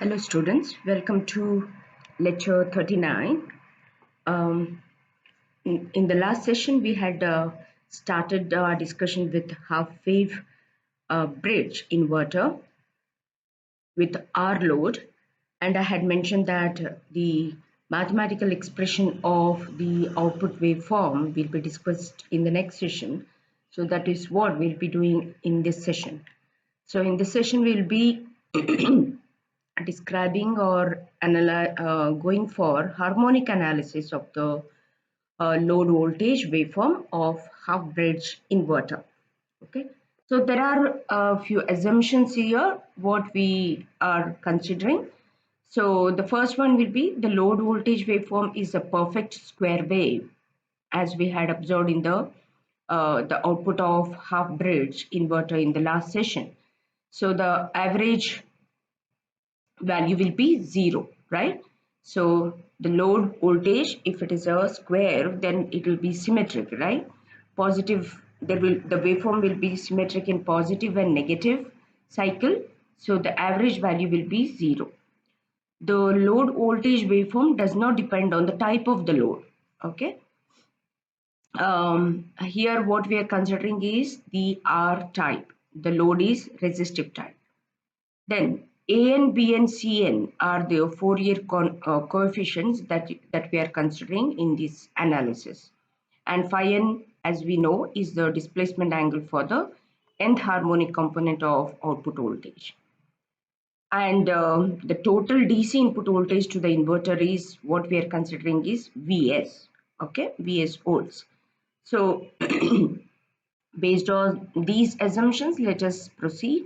Hello students, welcome to lecture 39. Um, in the last session we had started our discussion with half wave bridge inverter with R load, and I had mentioned that the mathematical expression of the output waveform will be discussed in the next session. So that is what we'll be doing in this session. So in this session we'll be describing or going for harmonic analysis of the load voltage waveform of half bridge inverter. Okay, so there are a few assumptions here what we are considering. So the first one will be the load voltage waveform is a perfect square wave, as we had observed in the output of half bridge inverter in the last session. So the average value will be 0, right? So the load voltage, if it is a square, then it will be symmetric, right? Positive, the waveform will be symmetric in positive and negative cycle. So the average value will be 0. The load voltage waveform does not depend on the type of the load. Okay. Here what we are considering is the R type. The load is resistive type. Then A n, B n, C n are the Fourier coefficients that we are considering in this analysis. And phi n, as we know, is the displacement angle for the nth harmonic component of output voltage. And the total DC input voltage to the inverter is what we are considering is Vs, okay, Vs volts. So based on these assumptions, let us proceed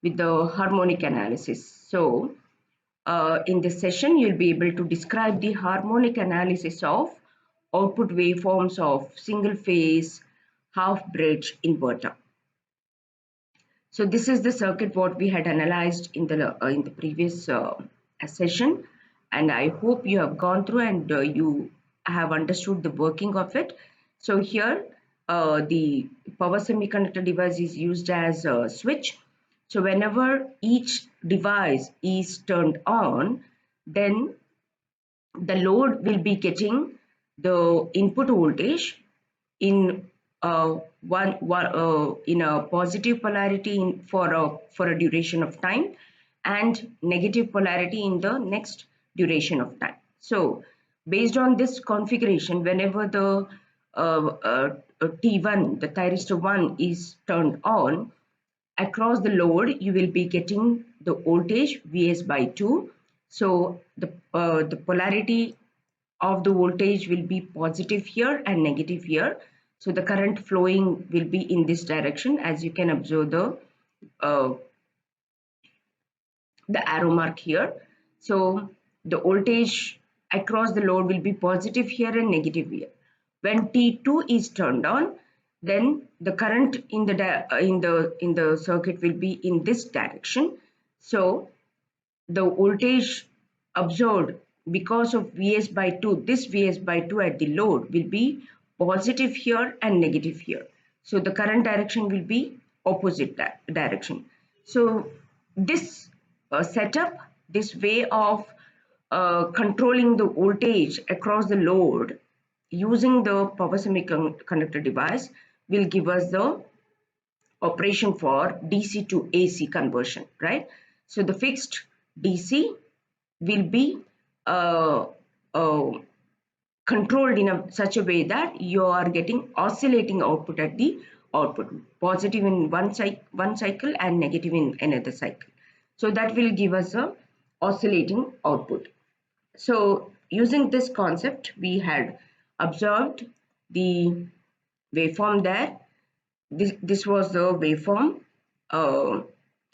with the harmonic analysis. So in this session, you'll be able to describe the harmonic analysis of output waveforms of single phase half bridge inverter. So this is the circuit what we had analyzed in the previous session, and I hope you have gone through and you have understood the working of it. So here the power semiconductor device is used as a switch. So whenever each device is turned on, then the load will be getting the input voltage in in a positive polarity for a duration of time, and negative polarity in the next duration of time. So based on this configuration, whenever the T1, the thyristor 1 is turned on, across the load you will be getting the voltage Vs by 2. So the polarity of the voltage will be positive here and negative here. So the current flowing will be in this direction, as you can observe uh, the arrow mark here. So the voltage across the load will be positive here and negative here. When T2 is turned on, then the current in the circuit will be in this direction. So the voltage absorbed because of Vs by 2, this Vs by 2 at the load will be positive here and negative here. So the current direction will be opposite direction. So this setup, this way of controlling the voltage across the load using the power semiconductor device will give us the operation for DC to AC conversion, right? So the fixed DC will be uh, uh, controlled in such a way that you are getting oscillating output at the output, positive in one cycle and negative in another cycle. So that will give us a oscillating output. So using this concept, we had observed the waveform there. This was the waveform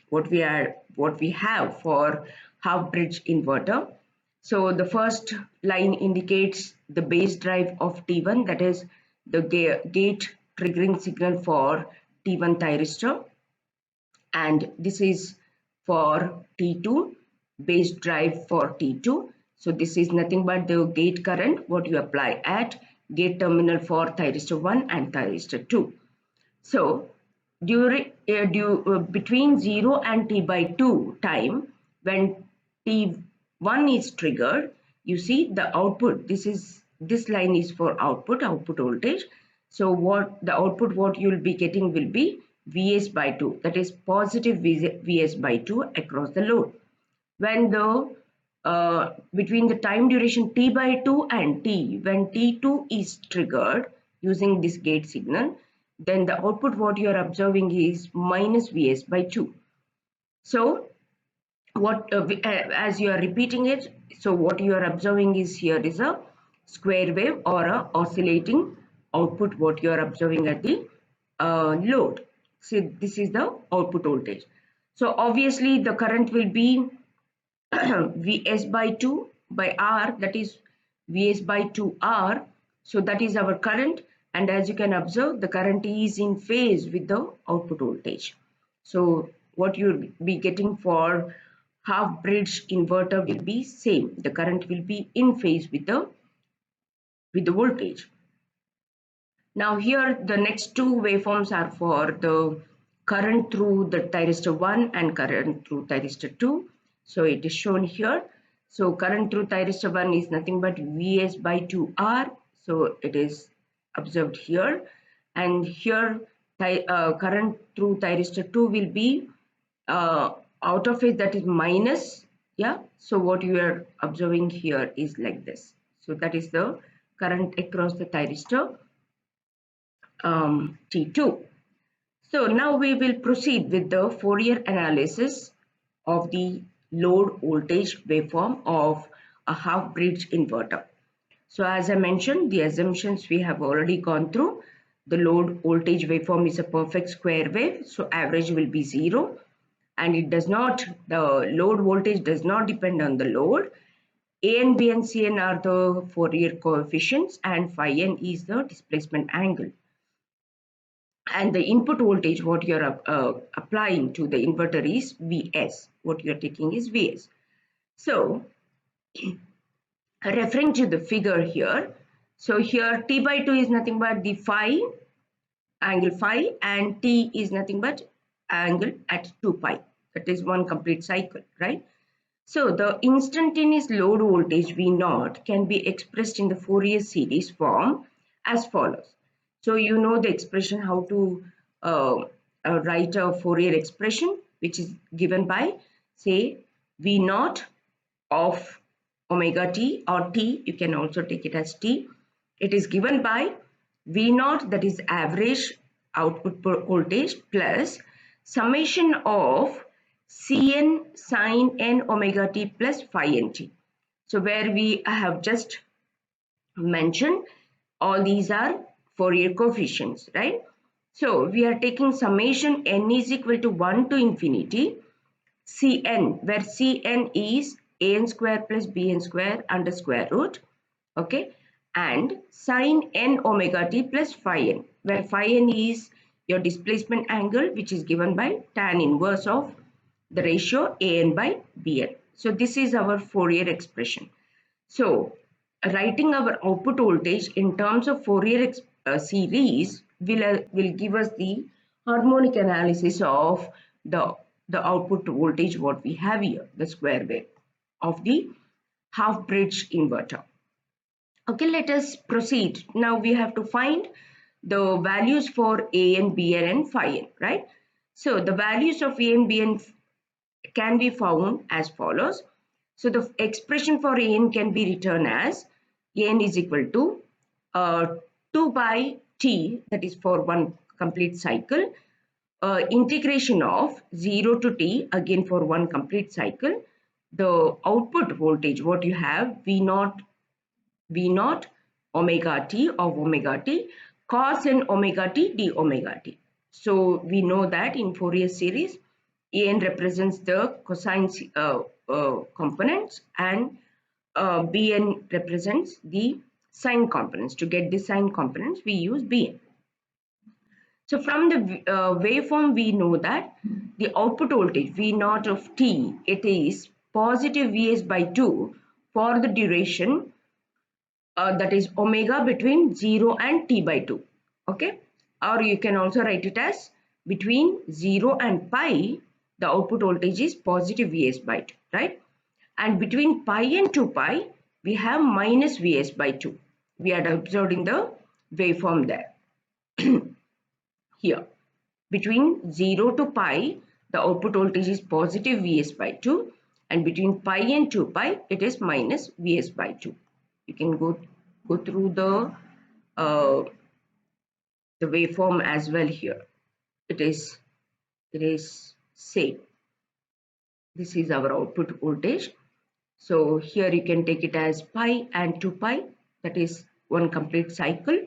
what we have for half bridge inverter. So the first line indicates the base drive of T1, that is the gate triggering signal for T1 thyristor, and this is for T2, base drive for T2. So this is nothing but the gate current what you apply at gate terminal for thyristor 1 and thyristor 2. So between 0 and T by 2 time, when T1 is triggered, you see the output, this line is for output voltage. So what the output what you will be getting will be Vs by 2, that is positive Vs by 2 across the load. When the between the time duration T by 2 and T, when T2 is triggered using this gate signal, then the output what you are observing is minus Vs by 2. So what as you are repeating it, so what you are observing is here is a square wave or a oscillating output what you are observing at the load. So this is the output voltage. So obviously the current will be Vs by 2 by R, that is Vs by 2R. So that is our current, and as you can observe, the current is in phase with the output voltage. So what you'll be getting for half bridge inverter will be same. The current will be in phase with the voltage. Now here the next two waveforms are for the current through the thyristor 1 and current through thyristor 2. So it is shown here. So current through thyristor 1 is nothing but Vs by 2R. So it is observed here. And here current through thyristor 2 will be out of it, that is minus. Yeah. So what you are observing here is like this. So that is the current across the thyristor T2. So now we will proceed with the Fourier analysis of the load voltage waveform of a half bridge inverter. So as I mentioned, the assumptions we have already gone through. The load voltage waveform is a perfect square wave, so average will be 0, and it does not, the load voltage does not depend on the load. A n, B and C n are the Fourier coefficients, and phi n is the displacement angle. And the input voltage what you are applying to the inverter is Vs. What you are taking is Vs. So referring to the figure here, so here T by 2 is nothing but the phi, angle phi, and T is nothing but angle at 2 pi. That is one complete cycle, right? So the instantaneous load voltage V0 can be expressed in the Fourier series form as follows. So you know the expression how to write a Fourier expression, which is given by, say, V0 of omega t or t, you can also take it as t. It is given by V0, that is average output voltage, plus summation of Cn sin n omega t plus phi nt. So where we have just mentioned all these are Fourier coefficients, right? So we are taking summation n is equal to 1 to infinity Cn, where Cn is an square plus bn square under square root, okay, and sin n omega t plus phi n, where phi n is your displacement angle, which is given by tan inverse of the ratio an by bn. So this is our Fourier expression. So writing our output voltage in terms of Fourier series will give us the harmonic analysis of the output voltage what we have here, the square wave of the half bridge inverter. Okay, let us proceed. Now we have to find the values for an, bn and phi n, right? So the values of an, bn can be found as follows. So the expression for an can be written as an is equal to 2 by t, that is for one complete cycle, integration of 0 to t, again for one complete cycle, the output voltage what you have V0 omega t of omega t cos n omega t d omega t. So we know that in Fourier series an represents the cosine components and bn represents the sine components. To get the sine components we use bn. So from the waveform we know that the output voltage V0 of t, it is positive Vs by 2 for the duration that is omega between 0 and t by 2, okay, or you can also write it as between 0 and pi the output voltage is positive Vs by 2, right? And between pi and 2 pi, we have minus Vs by 2. We are observing the waveform there. Here, between 0 to pi, the output voltage is positive Vs by 2, and between pi and 2 pi, it is minus Vs by 2. You can go through uh, the waveform as well here. It is same. This is our output voltage. So here you can take it as pi and 2 pi, that is one complete cycle.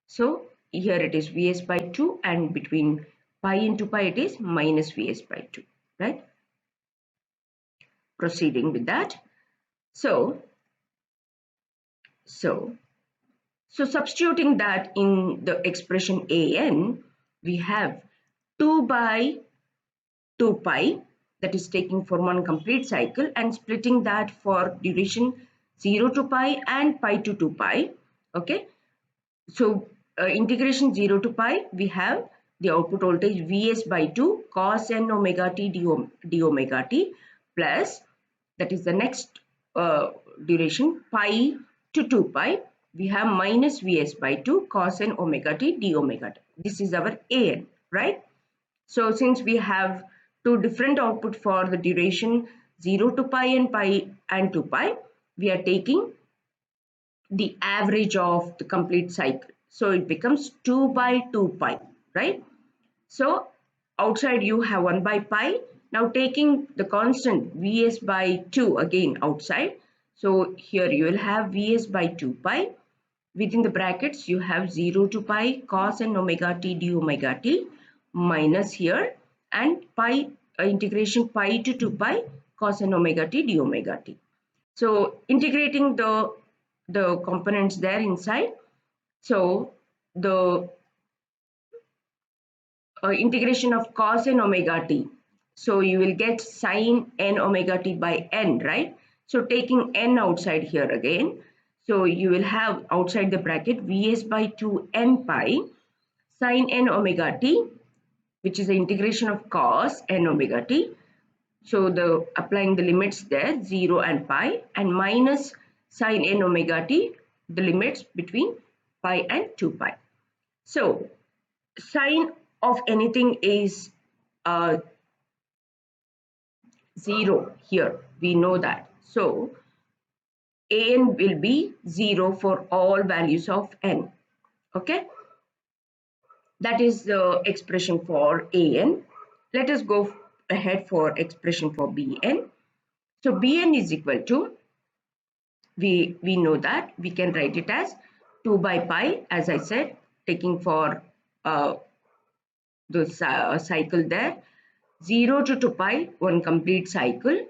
So here it is Vs by 2, and between pi and 2 pi it is minus Vs by 2, right? Proceeding with that. So substituting that in the expression An, we have 2 by 2 pi, that is taking for one complete cycle, and splitting that for duration 0 to pi and pi to 2 pi. Okay, so integration 0 to pi, we have the output voltage Vs by 2 cos n omega t d omega t, plus, that is the next duration, pi to 2 pi, we have minus Vs by 2 cos n omega t d omega t. This is our An, right? So since we have two different output for the duration 0 to pi and 2 pi, we are taking the average of the complete cycle. So it becomes 2 by 2 pi, right? So outside you have 1 by pi. Now taking the constant Vs by 2 again outside. So here you will have Vs by 2 pi. Within the brackets you have 0 to pi cos and omega t d omega t, minus here, and pi integration pi to 2 pi cos and omega t d omega t. So integrating the components there inside. So the integration of cos n omega t. So you will get sine n omega t by n, right? So taking n outside here again. So you will have outside the bracket Vs by 2 n pi sine n omega t, which is the integration of cos n omega t. So the applying the limits there 0 and pi, and minus sine n omega t, the limits between pi and 2 pi. So sine of anything is 0 here, we know that. So An will be 0 for all values of n. Okay, that is the expression for An. Let us go ahead for expression for Bn. So Bn is equal to, we know that we can write it as 2 by pi, as I said, taking for the cycle there, 0 to 2 pi, one complete cycle,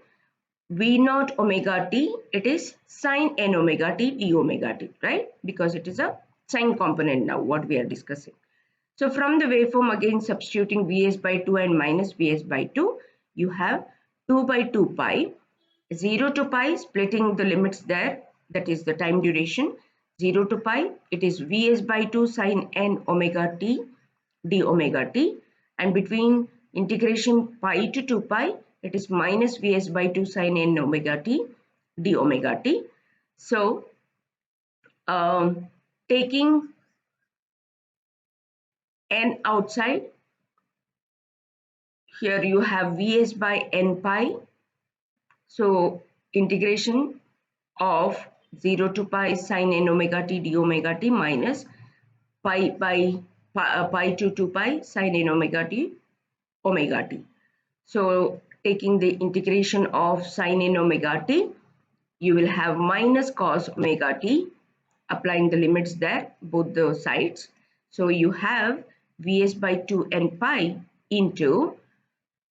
V naught omega t, it is sine n omega t d omega t, right? Because it is a sine component now, what we are discussing. So from the waveform, again substituting Vs by 2 and minus Vs by 2, you have 2 by 2 pi, 0 to pi, splitting the limits there, that is the time duration, 0 to pi, it is Vs by 2 sine n omega t d omega t, and between integration pi to 2 pi, it is minus Vs by 2 sine n omega t d omega t. So taking n outside, here you have Vs by n pi. So integration of 0 to pi sine n omega t d omega t minus pi by pi to 2 pi sine n omega t omega t. So taking the integration of sine n omega t, you will have minus cos omega t, applying the limits there, both the sides. So you have Vs by 2 n pi into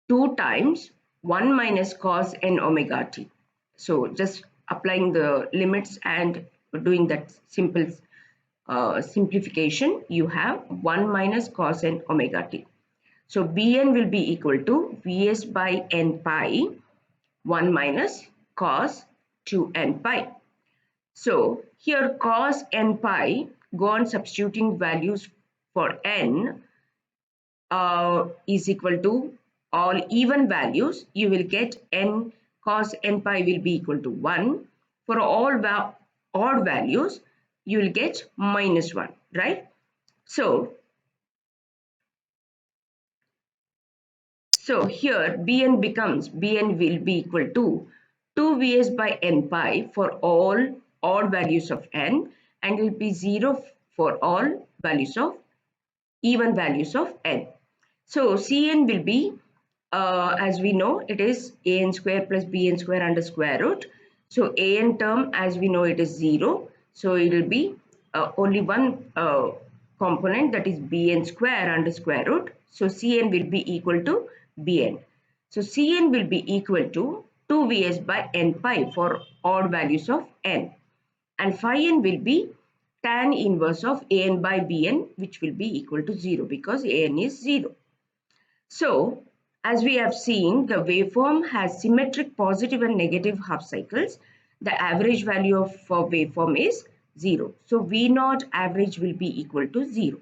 2 times 1 minus cos n omega t. So just applying the limits and doing that simple simplification, you have 1 minus cos n omega t. So Bn will be equal to Vs by n pi 1 minus cos 2n pi. So here cos n pi, go on substituting values for n is equal to all even values, you will get n cos n pi will be equal to 1. For all odd values, you will get -1, right? So here Bn will be equal to 2 Vs by n pi for all odd values of n, and will be 0 for all values of even values of n. So Cn will be, as we know, it is an square plus bn square under square root. So an term, as we know, it is 0. So it will be only one component, that is bn square under square root. So Cn will be equal to bn. So Cn will be equal to 2 Vs by n pi for odd values of n. And phi n will be tan inverse of an by bn, which will be equal to 0 because an is 0. So, as we have seen, the waveform has symmetric positive and negative half cycles. The average value of waveform is 0. So, V naught average will be equal to 0.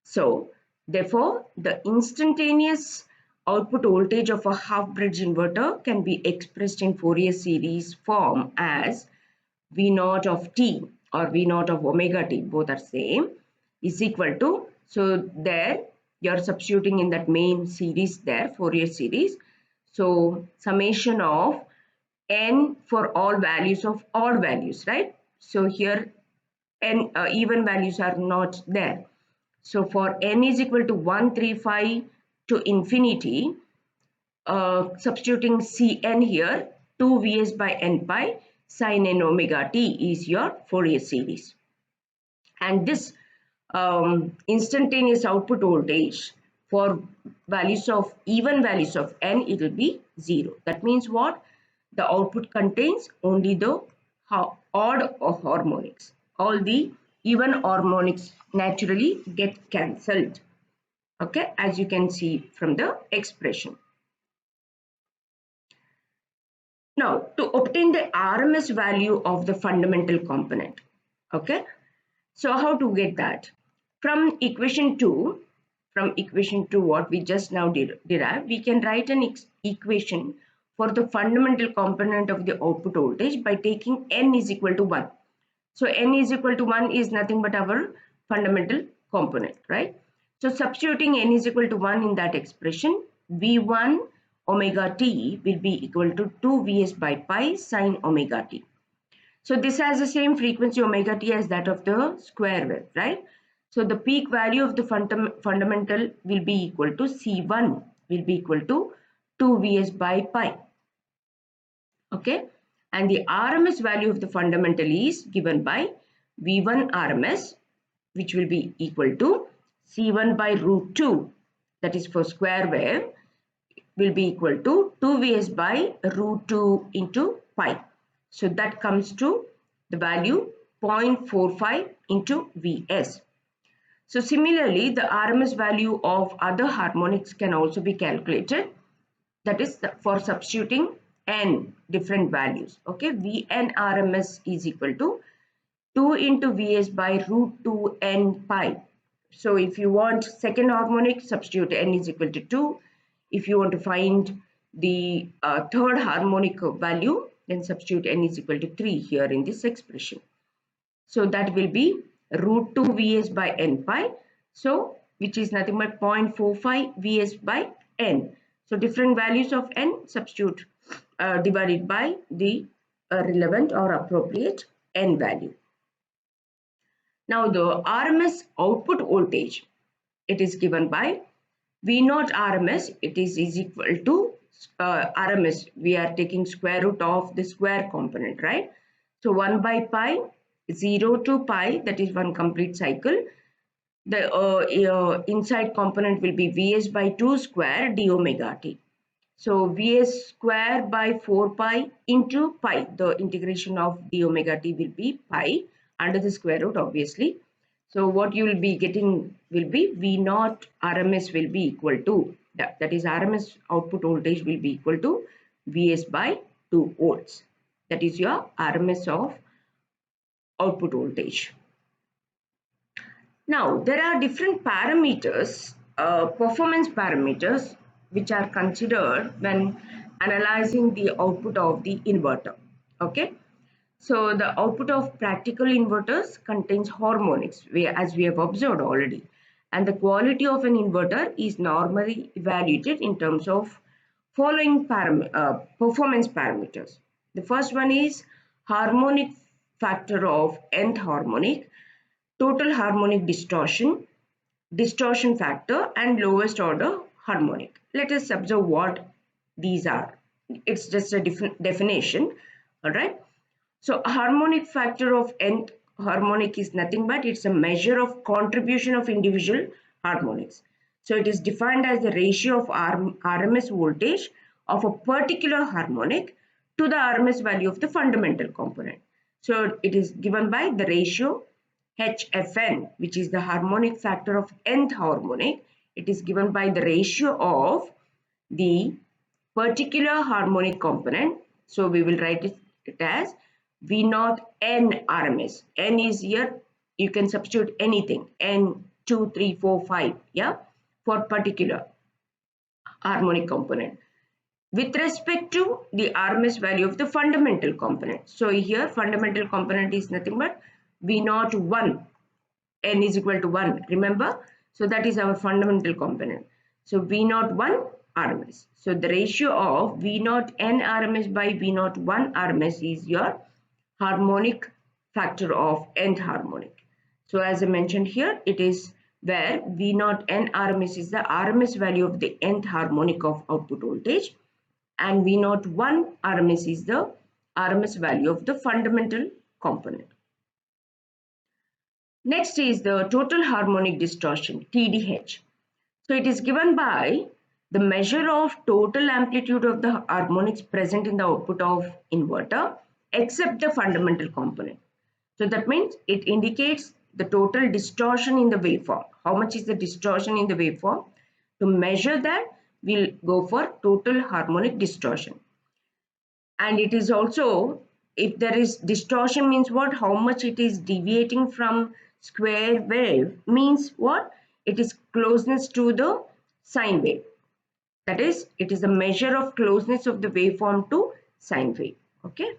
So, therefore, the instantaneous output voltage of a half bridge inverter can be expressed in Fourier series form as V naught of t or V naught of omega t, both are same, is equal to, so there you are substituting in that main series there, Fourier series. So summation of n for all values of odd values, right? So here n even values are not there. So for n is equal to 135 to infinity, substituting Cn here, 2 Vs by n pi sin n omega t is your Fourier series. And this instantaneous output voltage for values of even values of n, it will be 0. That means what? The output contains only the odd harmonics. All the even harmonics naturally get cancelled. Okay, as you can see from the expression. Now, to obtain the RMS value of the fundamental component, okay? So how to get that? From equation 2, what we just now derived, we can write an equation for the fundamental component of the output voltage by taking n is equal to 1. So n is equal to 1 is nothing but our fundamental component, right? So substituting n is equal to 1 in that expression, V1 omega t will be equal to 2 Vs by pi sine omega t. So this has the same frequency omega t as that of the square wave, right? So the peak value of the fundamental will be equal to C1 will be equal to 2 Vs by pi. Okay, and the RMS value of the fundamental is given by V1 RMS, which will be equal to C1 by root 2, that is for square wave, will be equal to 2 Vs by root 2 into pi. So that comes to the value 0.45 into Vs. So similarly, the RMS value of other harmonics can also be calculated. That is for substituting n different values. Okay, Vn RMS is equal to 2 into Vs by root 2 n pi. So if you want second harmonic, substitute n is equal to 2. If you want to find the third harmonic value, then substitute n is equal to 3 here in this expression. So that will be root 2 Vs by n pi. So which is nothing but 0.45 Vs by n. So different values of n, substitute divided by the relevant or appropriate n value. Now the RMS output voltage, it is given by V naught RMS, it is equal to RMS. We are taking square root of the square component, right? So 1 by pi, 0 to pi, that is one complete cycle. The inside component will be Vs by 2 square d omega t. So Vs square by 4 pi into pi. The integration of d omega t will be pi under the square root, obviously. So what you will be getting will be V naught RMS will be equal to, that is RMS output voltage will be equal to Vs by 2 volts. That is your RMS of output voltage. Now there are different parameters, performance parameters, which are considered when analyzing the output of the inverter. Okay, so the output of practical inverters contains harmonics, as we have observed already, and the quality of an inverter is normally evaluated in terms of following performance parameters. The first one is harmonic factor of nth harmonic, total harmonic distortion, distortion factor, and lowest order harmonic. Let us observe what these are. It's just a different definition. All right. So harmonic factor of nth harmonic is nothing but it's a measure of contribution of individual harmonics. So it is defined as the ratio of RMS voltage of a particular harmonic to the RMS value of the fundamental component. So it is given by the ratio HFN, which is the harmonic factor of nth harmonic. It is given by the ratio of the particular harmonic component. So we will write it as V naught N RMS. N is here, you can substitute anything, N 2, 3, 4, 5, yeah, for particular harmonic component with respect to the RMS value of the fundamental component. So here fundamental component is nothing but V naught 1, N is equal to 1, remember? So that is our fundamental component. So V naught 1 RMS. So the ratio of V naught N RMS by V naught 1 RMS is your harmonic factor of nth harmonic. So as I mentioned here, it is where V naught N RMS is the RMS value of the nth harmonic of output voltage, and V naught 1 RMS is the RMS value of the fundamental component. Next is the total harmonic distortion, TDH. So it is given by the measure of total amplitude of the harmonics present in the output of inverter except the fundamental component. So that means it indicates the total distortion in the waveform. How much is the distortion in the waveform? To measure that, we'll go for total harmonic distortion. And it is also, if there is distortion means what? How much it is deviating from square wave means what? It is closeness to the sine wave. That is, it is a measure of closeness of the waveform to sine wave. Okay.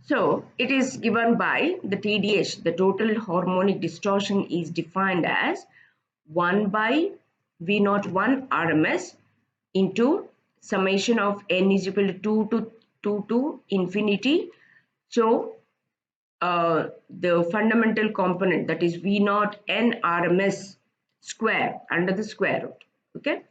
So it is given by the TDH, the total harmonic distortion is defined as 1 by V naught 1 RMS into summation of n is equal to 2 to infinity. So the fundamental component, that is V naught N RMS square under the square root. Okay.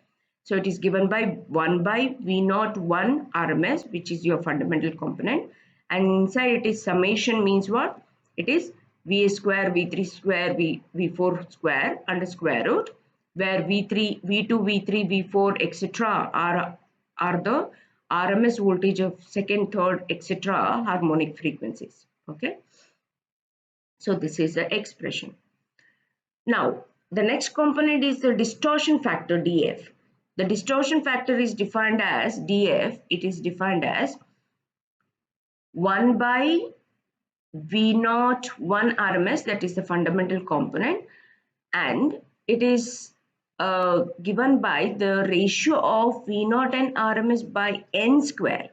So it is given by 1 by V naught 1 RMS, which is your fundamental component. And inside it is summation means what? It is VA square, V3 square, V4 square under square root, where V3, V2, V3, V4, etc. are the RMS voltage of second, third, etc. harmonic frequencies. Okay. So this is the expression. Now, the next component is the distortion factor, DF. The distortion factor is defined as DF. It is defined as 1 by V naught 1 RMS, that is the fundamental component, and it is given by the ratio of V naught and RMS by N square.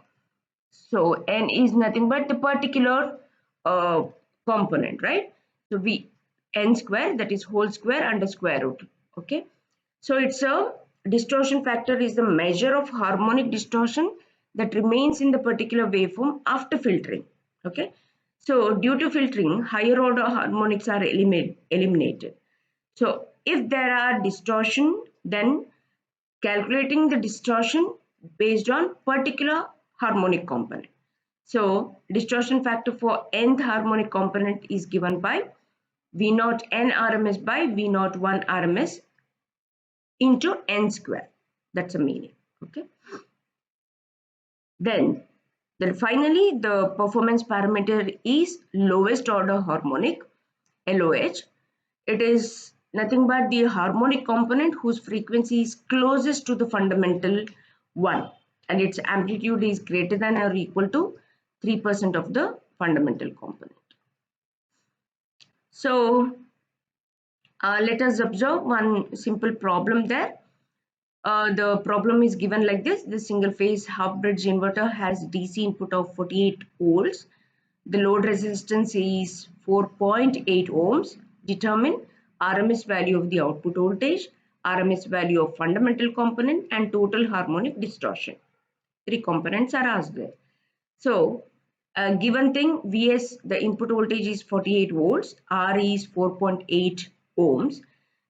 So N is nothing but the particular component, right? So V N square, that is whole square under square root. Okay. So it's a distortion factor is the measure of harmonic distortion that remains in the particular waveform after filtering. Okay. So due to filtering, higher order harmonics are eliminated. So if there are distortion, then calculating the distortion based on particular harmonic component. So distortion factor for nth harmonic component is given by V naught N RMS by V naught 1 RMS into N square. That's a meaning. Okay. Then finally the performance parameter is lowest order harmonic, LOH. It is nothing but the harmonic component whose frequency is closest to the fundamental one, and its amplitude is greater than or equal to 3% of the fundamental component. So let us observe one simple problem there. The problem is given like this. The single phase half bridge inverter has DC input of 48 volts. The load resistance is 4.8 ohms. Determine RMS value of the output voltage, RMS value of fundamental component, and total harmonic distortion. Three components are asked there. So, given thing Vs, the input voltage is 48 volts, R is 4.8 ohms.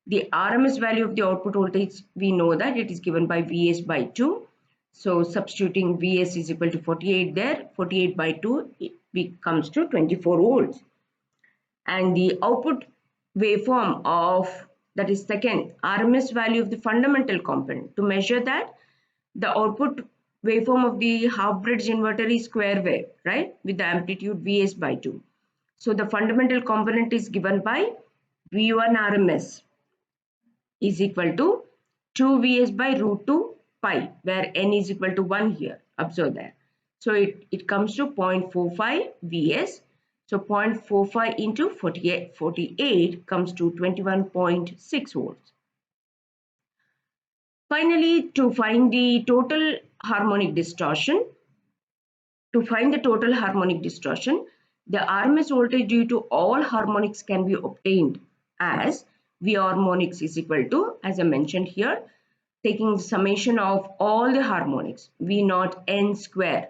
The RMS value of the output voltage, we know that it is given by Vs by 2. So, substituting Vs is equal to 48 there, 48 by 2 it comes to 24 volts. And the output waveform of, that is second, RMS value of the fundamental component. To measure that, the output waveform of the half bridge inverter is square wave, right, with the amplitude Vs by 2. So the fundamental component is given by V1 RMS is equal to 2 Vs by root 2 pi, where n is equal to 1 here. Observe that. So it comes to 0.45 Vs. So 0.45 into 48 comes to 21.6 volts. Finally, to find the total harmonic distortion, the RMS voltage due to all harmonics can be obtained as V harmonics is equal to, as I mentioned here, taking the summation of all the harmonics, V naught n square,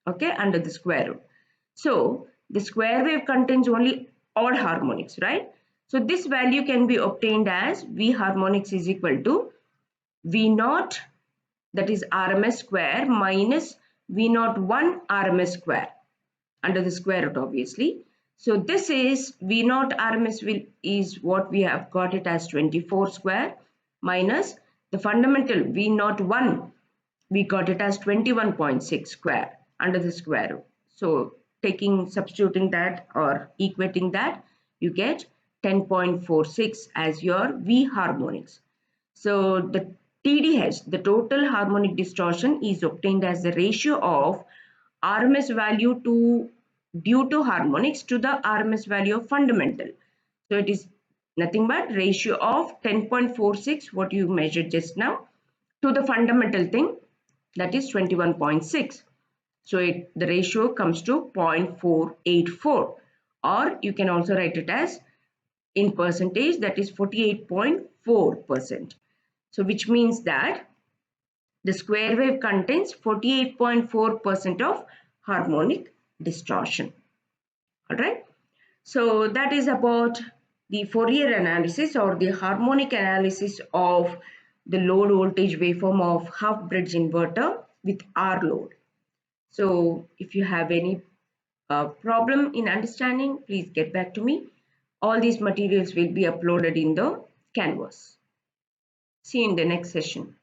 okay, under the square root. So the square wave contains only odd harmonics, right? So this value can be obtained as V harmonics is equal to V naught, that is RMS square, minus V naught 1 RMS square under the square root, obviously. So this is V naught RMS is what we have got it as 24 square, minus the fundamental V naught 1, we got it as 21.6 square under the square root. So substituting that or equating that, you get 10.46 as your V harmonics. So the TDH, the total harmonic distortion, is obtained as the ratio of RMS value due to harmonics to the RMS value of fundamental. So it is nothing but ratio of 10.46, what you measured just now, to the fundamental thing, that is 21.6. So the ratio comes to 0.484, or you can also write it as in percentage, that is 48.4%. So which means that the square wave contains 48.4% of harmonic distortion. All right. So that is about the Fourier analysis or the harmonic analysis of the load voltage waveform of half bridge inverter with R load. So if you have any problem in understanding, please get back to me. All these materials will be uploaded in the Canvas. See you in the next session.